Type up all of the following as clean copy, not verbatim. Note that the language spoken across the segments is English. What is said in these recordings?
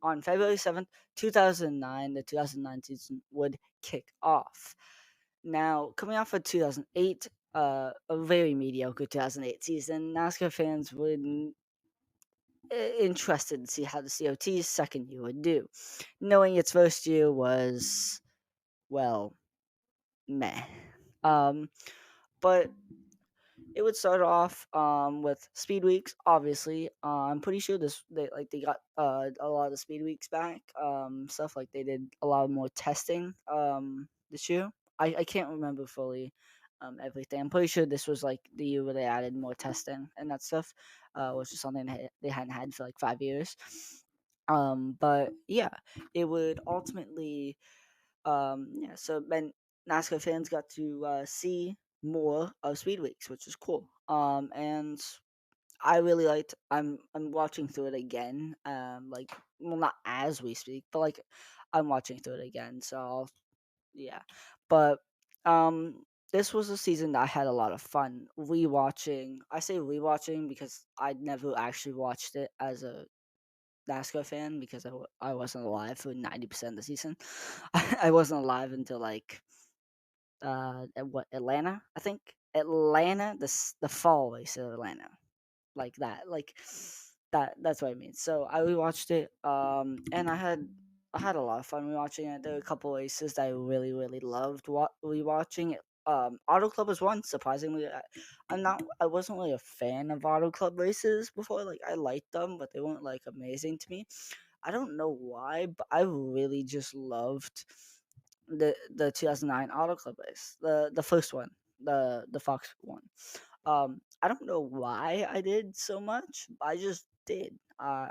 on February 7th, 2009, the 2009 season would kick off. Now, coming off of 2008, a very mediocre 2008 season, NASCAR fans were interested to see how the COT's second year would do, knowing its first year was, well, meh. Um, but it would start off with speed weeks. Obviously, I'm pretty sure they got a lot of the speed weeks back. Stuff like they did a lot more testing this year. I can't remember fully everything. I'm pretty sure this was like the year where they added more testing and that stuff, which is something they hadn't had for like 5 years. But yeah, it would ultimately yeah, so then NASCAR fans got to see more of Speed Weeks, which is cool. And I really liked. I'm watching through it again. Like, well, not as we speak, but like I'm watching through it again. So yeah, but this was a season that I had a lot of fun rewatching. I say rewatching because I never actually watched it as a NASCAR fan because I wasn't alive for 90% of the season. I wasn't alive until like what, Atlanta, I think. Atlanta, the fall race of Atlanta, like that, that's what I mean. So I rewatched it, and I had a lot of fun rewatching it. There were a couple races that I really loved rewatching it. Auto Club was one. Surprisingly, I wasn't really a fan of Auto Club races before. Like, I liked them, but they weren't like amazing to me. I don't know why, but I really just loved the 2009 Auto Club race, the first one, the Fox one. I don't know why I did so much. I just did. I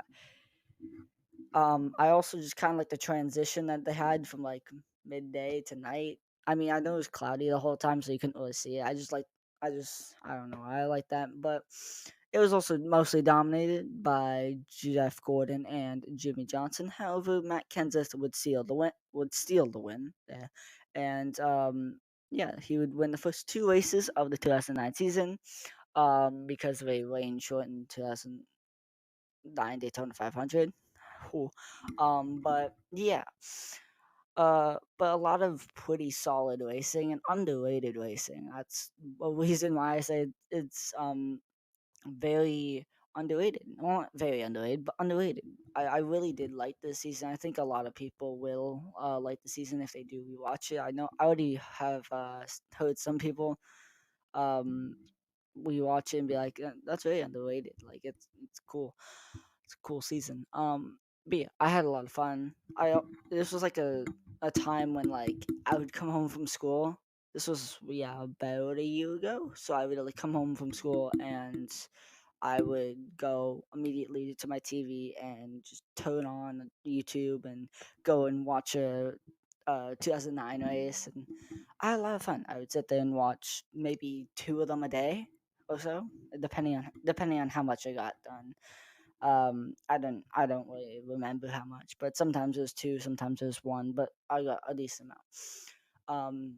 also just kind of like the transition that they had from like midday to night. I mean, I know it was cloudy the whole time, so you couldn't really see it. I don't know. I like that, but it was also mostly dominated by Jeff Gordon and Jimmy Johnson. However, Matt Kenseth would steal the win. Yeah, and yeah, he would win the first two races of the 2009 season. Because of a rain shortened 2009 Daytona 500. Whew. But yeah, but a lot of pretty solid racing and underrated racing. That's a reason why I say it's very underrated. Well, not very underrated, but underrated. I really did like this season. I think a lot of people will like the season if they do rewatch it. I know I already have heard some people um rewatch it and be like, That's very underrated. Like, it's cool. It's a cool season." But yeah, I had a lot of fun. This was like a time when like I would come home from school. This was, yeah, about a year ago. So I would like come home from school and I would go immediately to my TV and just turn on YouTube and go and watch a 2009 race, and I had a lot of fun. I would sit there and watch maybe two of them a day or so, depending on how much I got done. I don't really remember how much, but sometimes it was two, sometimes it was one, but I got a decent amount. Um,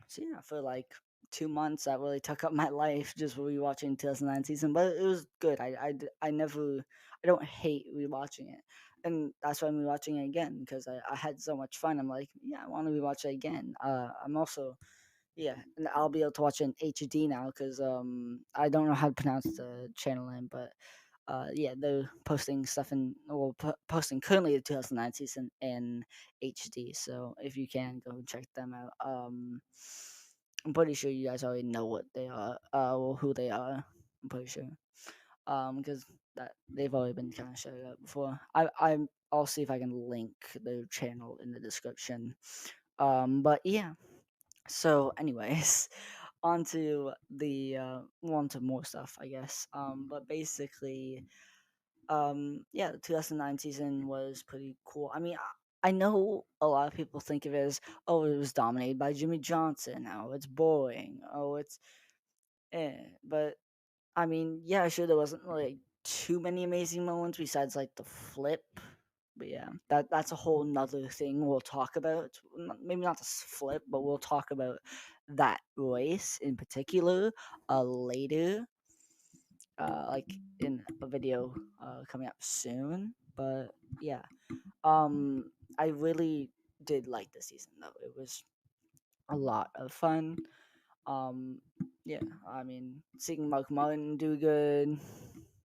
so yeah, for like 2 months, that really took up my life just rewatching 2009 season, but it was good. I never, I don't hate rewatching it, and that's why I'm rewatching it again because I had so much fun. I'm like, yeah, I want to rewatch it again. I'm also, yeah, and I'll be able to watch it in HD now because I don't know how to pronounce the channel name, but yeah, they're posting stuff posting currently the 2009 season in HD. So if you can go check them out. I'm pretty sure you guys already know what they are, or who they are. I'm pretty sure. Because that they've already been kind of showed up before. I'll see if I can link their channel in the description. But yeah. So, anyways, on to more stuff, I guess. But basically, yeah, the 2009 season was pretty cool. I mean, I know a lot of people think of it as, oh, it was dominated by Jimmy Johnson. Oh, it's boring. Oh, it's but I mean, yeah, sure, there wasn't like too many amazing moments besides like the flip. But yeah, that's a whole nother thing we'll talk about. Maybe not the flip, but we'll talk about that race in particular later, like in a video coming up soon. But yeah, I really did like the season though. It was a lot of fun. Um, yeah, I mean, seeing Mark Martin do good.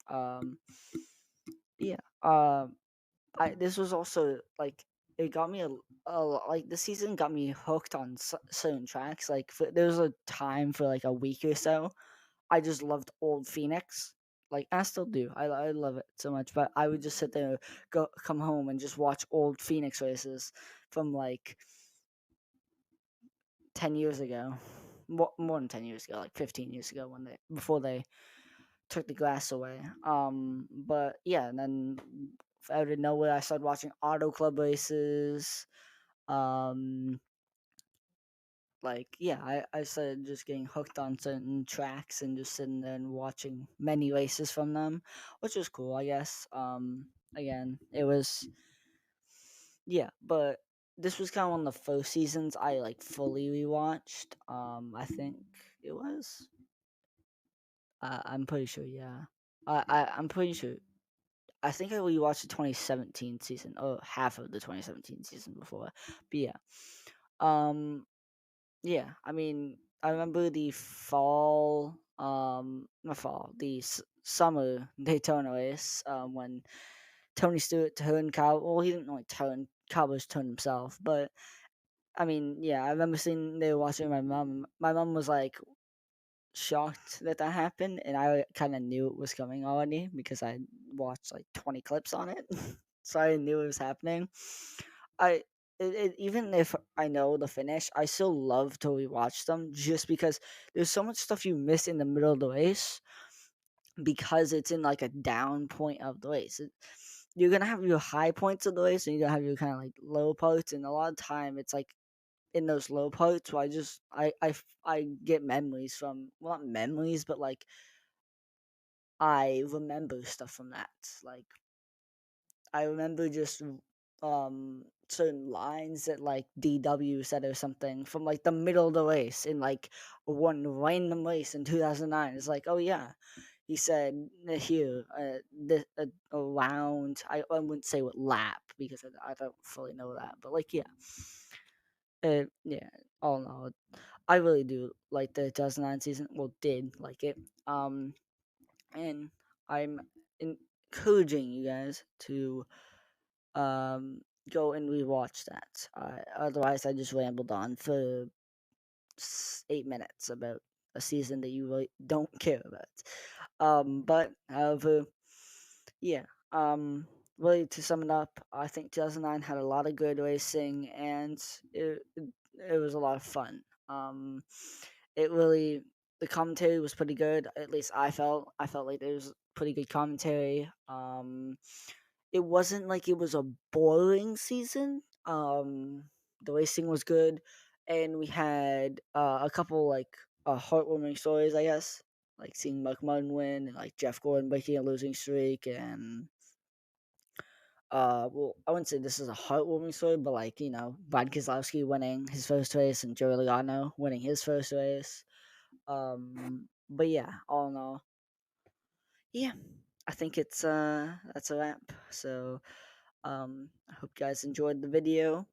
Um, yeah. I this was also like it got me like the season got me hooked on certain tracks. Like there was a time for like a week or so, I just loved Old Phoenix. Like I still do. I love it so much. But I would just sit there, go come home and just watch Old Phoenix races from like 10 years ago, more than 10 years ago, like 15 years ago when they before they took the glass away. But yeah, and then out of nowhere, I started watching Auto Club races. Um, like yeah, I started just getting hooked on certain tracks and just sitting there and watching many races from them, which was cool, I guess. Again, it was yeah, but this was kind of one of the first seasons I like fully rewatched. I think it was. I'm pretty sure. Yeah, I'm pretty sure. I think I rewatched the 2017 season or half of the 2017 season before. But yeah, um, yeah, I mean, I remember the fall, not fall, the summer Daytona race, when Tony Stewart turned cow. Well, he didn't really turn Cowboys turned himself, but I mean, yeah, I remember seeing they were watching with my mom. My mom was like shocked that that happened, and I kind of knew it was coming already because I watched like 20 clips on it, so I knew it was happening. I even if I know the finish, I still love to rewatch them just because there's so much stuff you miss in the middle of the race because it's in like a down point of the race. You're gonna have your high points of the race, and you're gonna have your kind of like low parts, and a lot of time it's like in those low parts where I get memories from, well, not memories, but like I remember stuff from that. Like I remember just certain lines that like DW said or something from like the middle of the race in like one random race in 2009. It's like, oh yeah, he said here around. I wouldn't say what lap because I don't fully know that, but like yeah, yeah. All in all, I really do like the 2009 season. Well, did like it. Um, and I'm encouraging you guys to um go and rewatch that. Otherwise, I just rambled on for 8 minutes about a season that you really don't care about. But however, yeah. Really to sum it up, I think 2009 had a lot of good racing, and it was a lot of fun. It really the commentary was pretty good. At least I felt like there was pretty good commentary. It wasn't like it was a boring season. The racing was good, and we had a couple like heartwarming stories, I guess, like seeing Mike Munn win and like Jeff Gordon breaking a losing streak, and well, I wouldn't say this is a heartwarming story, but like Brad Keselowski winning his first race and Joey Logano winning his first race. But yeah, all in all, yeah, I think it's that's a wrap. So I hope you guys enjoyed the video.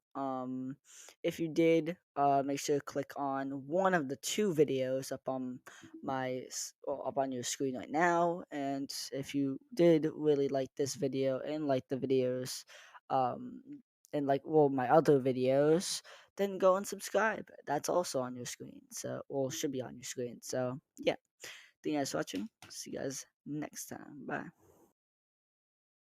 If you did, make sure to click on one of the two videos up on or up on your screen right now. And if you did really like this video and like the videos, um, and like well my other videos, then go and subscribe. That's also on your screen. So, or should be on your screen. So yeah, thank you guys for watching. See you guys next time. Bye.